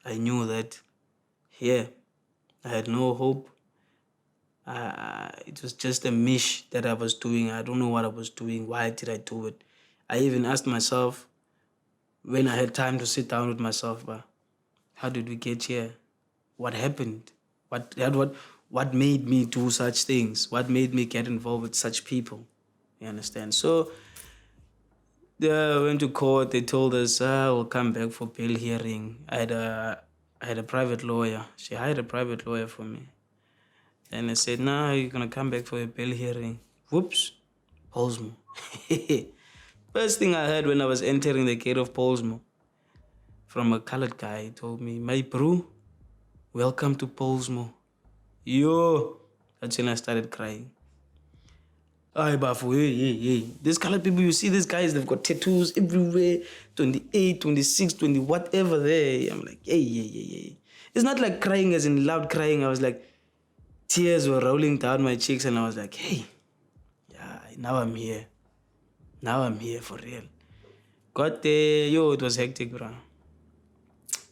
I knew that, yeah, I had no hope. It was just a mish that I was doing. I don't know what I was doing. Why did I do it? I even asked myself when I had time to sit down with myself, but how did we get here? What happened? What made me do such things? What made me get involved with such people? You understand? So they went to court. They told us, we'll come back for bail hearing. I had a private lawyer. She hired a private lawyer for me. And I said, nah, you're gonna come back for a bail hearing. Whoops, Pollsmoor. First thing I heard when I was entering the gate of Pollsmoor from a colored guy, he told me, my bro, welcome to Pollsmoor. Yo, that's when I started crying. Ay, Bafu, hey. These colored people, you see these guys, they've got tattoos everywhere, 28, 26, 20, whatever there. I'm like, hey. It's not like crying as in loud crying. I was like, tears were rolling down my cheeks and I was like, hey, yeah, now I'm here. Now I'm here for real. Got there, it was hectic, bro.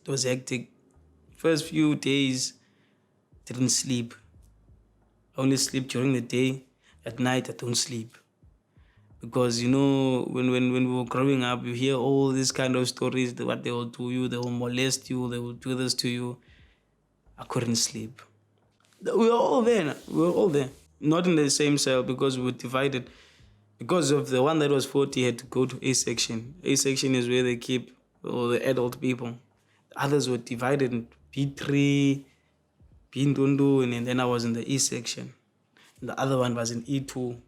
It was hectic. First few days, didn't sleep. Only sleep during the day. At night, I don't sleep. Because, when we were growing up, you hear all these kind of stories, what they will do you, they will molest you, they will do this to you. I couldn't sleep. We were all there. Not in the same cell because we were divided. Because of the one that was 40 had to go to A section. A section is where they keep all the adult people. The others were divided in B3, B-Ndundu, and then I was in the E section. And the other one was in E2.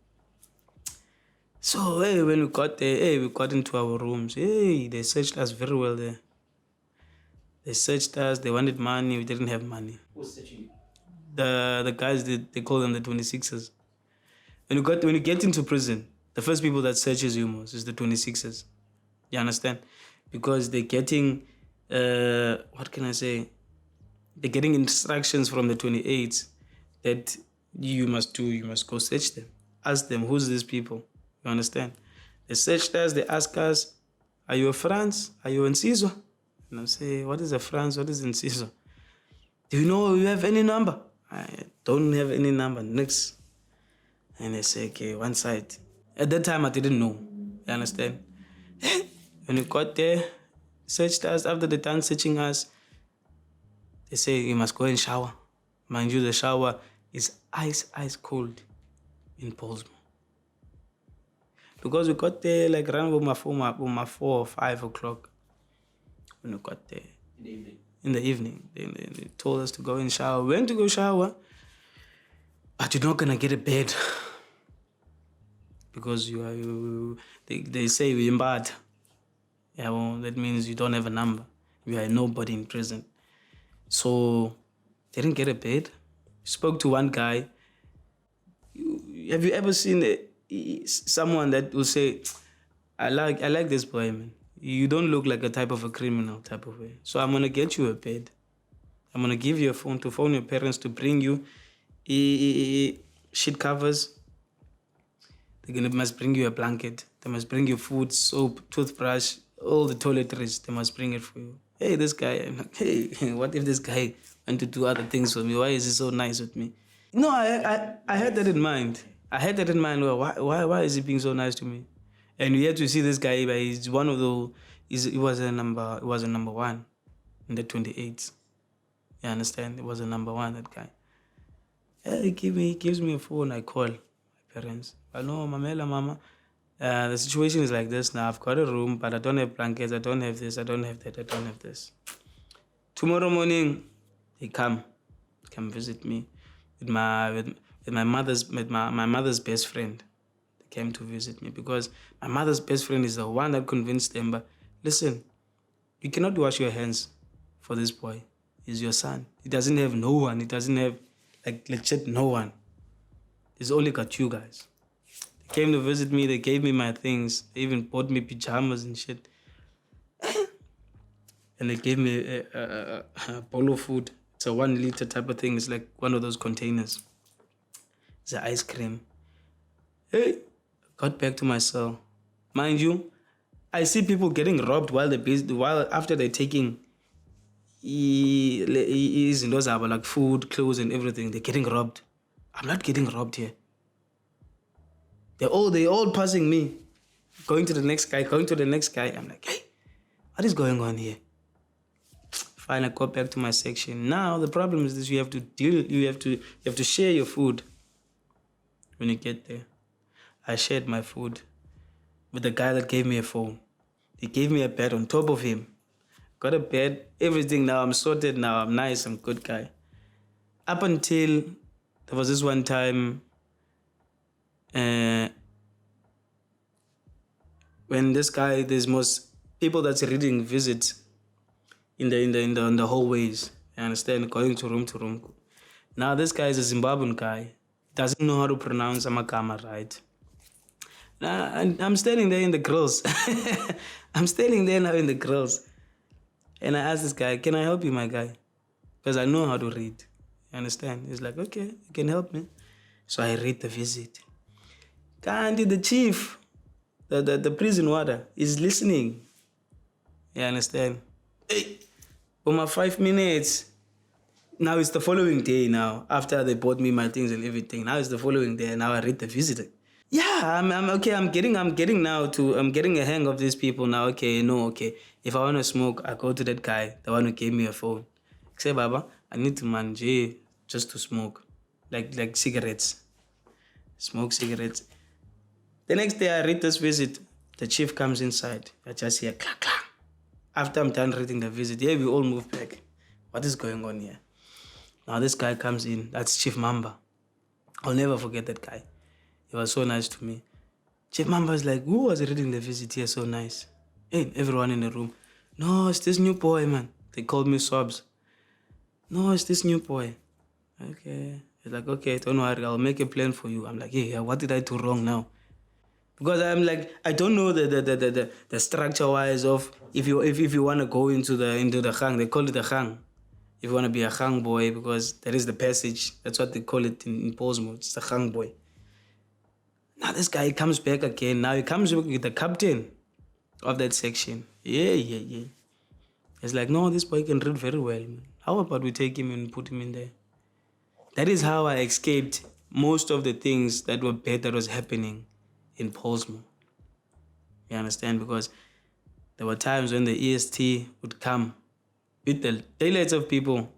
So, when we got there, we got into our rooms. They searched us very well there. They searched us. They wanted money. We didn't have money. Who's searching you? The guys, they call them the 26ers. When you get into prison, the first people that searches you most is the 26ers. You understand? Because they're getting, what can I say? They're getting instructions from the 28s that you must do. You must go search them. Ask them, who's these people? You understand? They searched us. They asked us, are you a France? Are you in CISO? And I say, what is a France? What is in CISO? Do you know you have any number? I don't have any number. Next. And they say, okay, one side. At that time, I didn't know. You understand? When we got there, searched us. After they done searching us, they say, you must go and shower. Mind you, the shower is ice cold in Pollsmoor. Because we got there like around about 4 or 5 o'clock. When we got there. In the evening? In the evening. They told us to go and shower. We went to go shower. But you're not going to get a bed. Because they say we're in bad. Yeah, well, that means you don't have a number. You are nobody in prison. So, they didn't get a bed. Spoke to one guy. Have you ever seen someone that will say, I like this boy, man. You don't look like a type of a criminal type of way. So I'm going to get you a bed. I'm going to give you a phone to phone your parents to bring you sheet covers. They must bring you a blanket. They must bring you food, soap, toothbrush, all the toiletries. They must bring it for you. Hey, this guy. I'm like, hey, what if this guy went to do other things for me? Why is he so nice with me? No, I had that in mind. Well, why is he being so nice to me? And we had to see this guy, but he's one of the. He was a number one in the 28s. You understand? It was a number one, that guy. Yeah, he gives me a phone. I call my parents. I know, mama. The situation is like this now. I've got a room, but I don't have blankets. I don't have this. I don't have that. I don't have this. Tomorrow morning, they come visit me with my mother's best friend. They came to visit me because my mother's best friend is the one that convinced them. But listen, you cannot wash your hands for this boy. He's your son. He doesn't have no one. He doesn't have legit no one. He's only got you guys. They came to visit me. They gave me my things. They even bought me pajamas and shit. And they gave me a bowl of food. It's a 1 liter type of thing. It's like one of those containers. It's an ice cream. Hey, got back to my cell. Mind you, I see people getting robbed while after they're taking izinto zabo like food, clothes and everything, they're getting robbed. I'm not getting robbed here. They're all passing me, going to the next guy, going to the next guy. I'm like, hey, what is going on here? Fine, I go back to my section. Now the problem is this: you have to share your food when you get there. I shared my food with the guy that gave me a phone. He gave me a bed on top of him. Got a bed, everything. Now I'm sorted. Now I'm nice. I'm good guy. Up until there was this one time when this guy, there's most people that's reading visits in the hallways. You understand? Going to room. Now this guy is a Zimbabwean guy. Doesn't know how to pronounce Amakama right. And I'm standing there in the grills. I'm standing there now in the grills. And I asked this guy, can I help you, my guy? Because I know how to read. You understand? He's like, okay, you can help me. So I read the visit. Kandi, the chief, the prison warder, is listening. You understand? Hey, for my 5 minutes. Now it's the following day now. After they bought me my things and everything. Now it's the following day. Now I read the visit. Yeah, I'm okay. I'm getting a hang of these people now. Okay, okay. If I want to smoke, I go to that guy, the one who gave me a phone. Say, Baba, I need to manje just to smoke, like cigarettes, smoke cigarettes. The next day I read this visit. The chief comes inside. I just hear clack clack. After I'm done reading the visit, yeah, we all move back. What is going on here? Now this guy comes in. That's Chief Mamba. I'll never forget that guy. He was so nice to me. Chief Mamba is like, who was reading the visit here so nice? Hey, everyone in the room. No, it's this new boy, man. They called me Sobs. No, it's this new boy. Okay. He's like, okay, don't worry, I'll make a plan for you. I'm like, yeah, what did I do wrong now? Because I'm like, I don't know the structure wise of if you want to go into the hang, they call it the hang. If you want to be a hang boy, because there is the passage. That's what they call it in Pollsmoor. It's the hang boy. Now this guy comes back again. Now he comes with the captain of that section. Yeah. He's like, no, this boy can read very well. Man. How about we take him and put him in there? That is how I escaped most of the things that were bad that was happening in Pollsmoor. You understand? Because there were times when the EST would come with the daylights of people.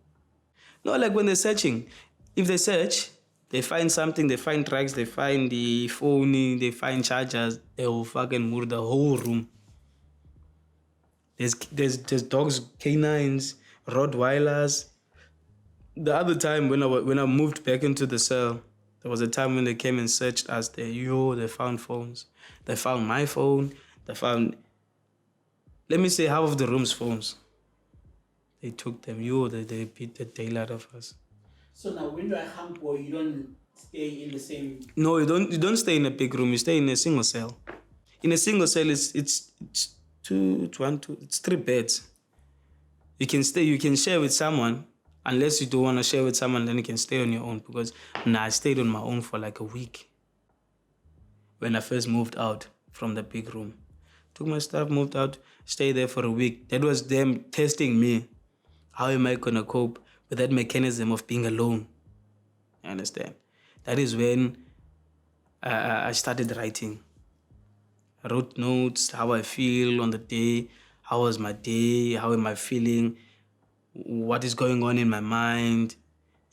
No, like when they're searching. If they search, they find something, they find drugs, they find the phone, they find chargers, they will fucking move the whole room. There's dogs, canines, Rottweilers. The other time when I moved back into the cell, there was a time when they came and searched us there. They found phones. They found my phone. They found, let me say, half of the room's phones. They took them. They beat the daylight of us. So now when you're a hang boy, you don't stay in the same... No, you don't stay in a big room. You stay in a single cell. In a single cell, it's 3 beds. You can share with someone. Unless you don't want to share with someone, then you can stay on your own. Because I stayed on my own for like a week. When I first moved out from the big room. Took my stuff, moved out, stayed there for a week. That was them testing me. How am I going to cope with that mechanism of being alone? You understand? That is when I started writing. I wrote notes, how I feel on the day, how was my day, how am I feeling, what is going on in my mind.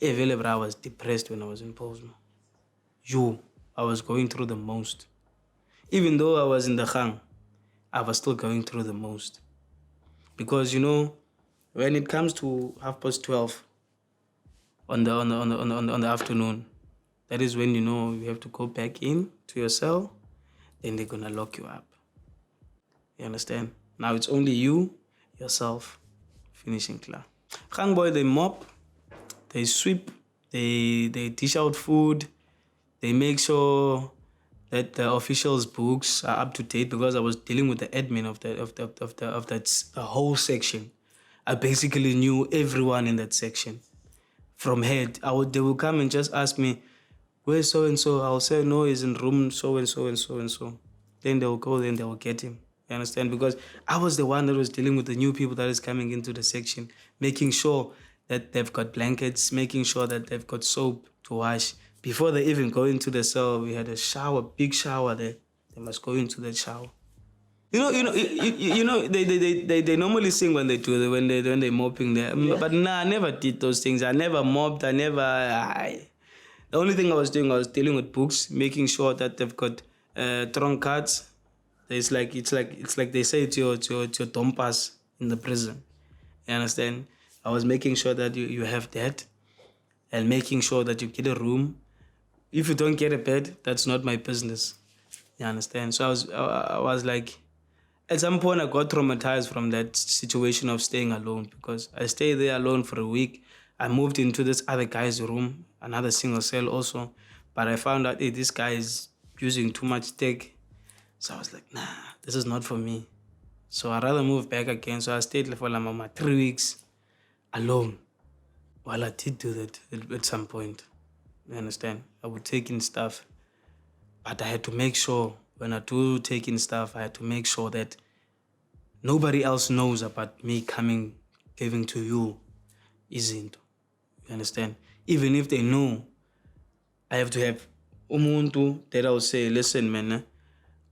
I was depressed when I was in Pollsmoor. I was going through the most. Even though I was in the hang, I was still going through the most. Because, when it comes to 12:30 on the afternoon, that is when you have to go back in to your cell, then they're gonna lock you up. You understand? Now it's only you, yourself, finishing class. Hang boy, they mop, they sweep, they dish out food, they make sure that the officials' books are up to date, because I was dealing with the admin of the whole section. I basically knew everyone in that section. From head, they will come and just ask me, where's so and so? I'll say no, he's in room so and so and so and so. Then they will go there and they will get him. You understand? Because I was the one that was dealing with the new people that is coming into the section, making sure that they've got blankets, making sure that they've got soap to wash. Before they even go into the cell, we had a shower, big shower there. They must go into that shower. They normally sing when they do when they're mopping there. Yeah. But nah, I never did those things. I never mopped. The only thing I was doing, I was dealing with books, making sure that they've got trunk cards. It's like they say to your dompas in the prison. You understand? I was making sure that you have that, and making sure that you get a room. If you don't get a bed, that's not my business. You understand? So I was like, at some point I got traumatized from that situation of staying alone, because I stayed there alone for a week. I moved into this other guy's room, another single cell also, but I found out, hey, this guy is using too much tech. So I was like, nah, this is not for me. So I'd rather move back again. So I stayed for like 3 weeks alone. Well, I did do that at some point. You understand? I would take in stuff, but I had to make sure when I do take in stuff, I had to make sure that nobody else knows about me coming, giving to you. Isn't. You understand? Even if they know, I have to have umuntu that I will say, listen, man,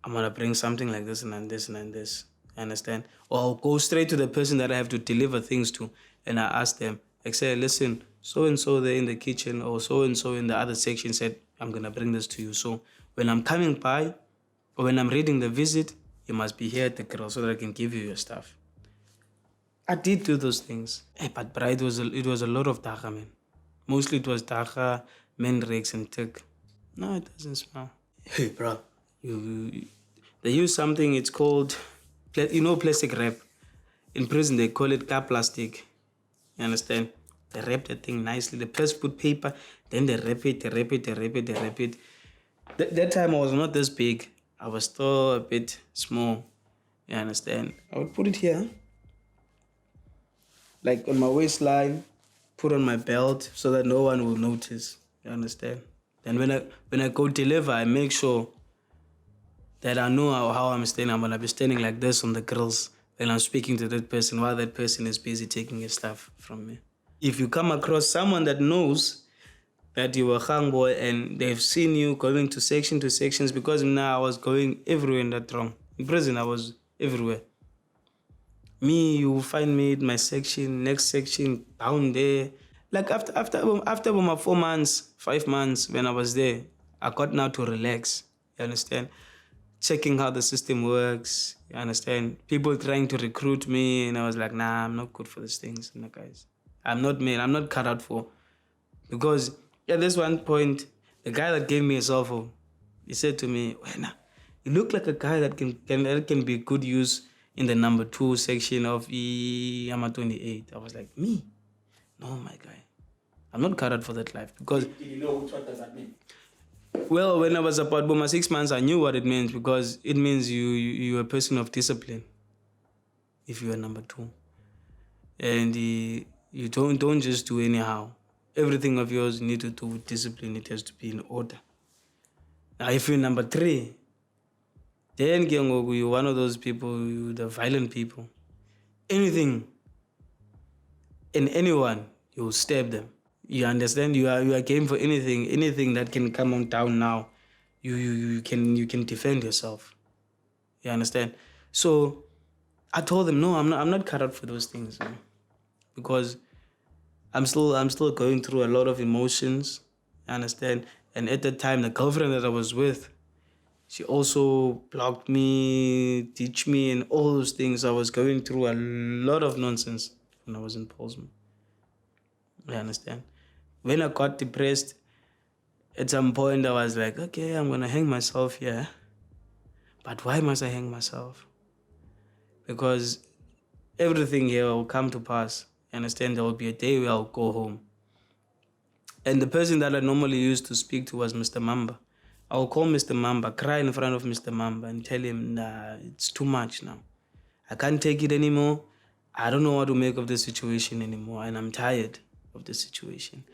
I'm gonna bring something like this and this and this. You understand? Or I'll go straight to the person that I have to deliver things to, and I ask them, like, say, listen, so and so there in the kitchen, or so and so in the other section said, I'm gonna bring this to you. So when I'm coming by, or when I'm reading the visit, you must be here at the grill so that I can give you your stuff. I did do those things. Hey, but it was a lot of dacha, man. Mostly it was dacha, menrex, and tick. No, it doesn't smell. Hey, bro, they use something. It's called, plastic wrap. In prison, they call it car plastic. You understand? They wrap the thing nicely. They first put paper, then they wrap it, they wrap it, they wrap it, they wrap it. That time I was not this big. I was still a bit small. You understand? I would put it here, like on my waistline, put on my belt so that no one will notice. You understand? Then when I go deliver, I make sure that I know how I'm standing. I'm gonna be standing like this on the grills when I'm speaking to that person while that person is busy taking his stuff from me. If you come across someone that knows that you were a hang boy and they've seen you going to sections, because now I was going everywhere in that wrong. In prison, I was everywhere. Me, you will find me in my section, next section, down there. Like after about 4 months, 5 months when I was there, I got now to relax. You understand? Checking how the system works. You understand? People trying to recruit me, and I was like, nah, I'm not good for these things, guys. I'm not cut out for. Because at this one point, the guy that gave me a cell phone, he said to me, Wena, you look like a guy that can be good use in the number 2 section of Yama 28. I was like, me? No, my guy. I'm not cut out for that life. Because Did you know what does that mean? well, when I was about 6 months, I knew what it means, because it means you're a person of discipline if you are number 2. And you don't just do anyhow. Everything of yours you need to do with discipline. It has to be in order. Now, if you're number 3, then you're one of those people, the violent people. Anything and anyone, you'll stab them. You understand? You are game for anything that can come on down now. You can defend yourself. You understand? So I told them, no, I'm not cut out for those things, man. Because I'm still going through a lot of emotions. You understand? And at that time, the girlfriend that I was with, she also blocked me, ditched me, and all those things. I was going through a lot of nonsense when I was in Pollsmoor. You understand? When I got depressed, at some point I was like, okay, I'm gonna hang myself here. But why must I hang myself? Because everything here will come to pass. You understand? There will be a day where I'll go home. And the person that I normally used to speak to was Mr. Mamba. I will call Mr. Mamba, cry in front of Mr. Mamba and tell him, nah, it's too much now. I can't take it anymore. I don't know what to make of the situation anymore, and I'm tired of the situation.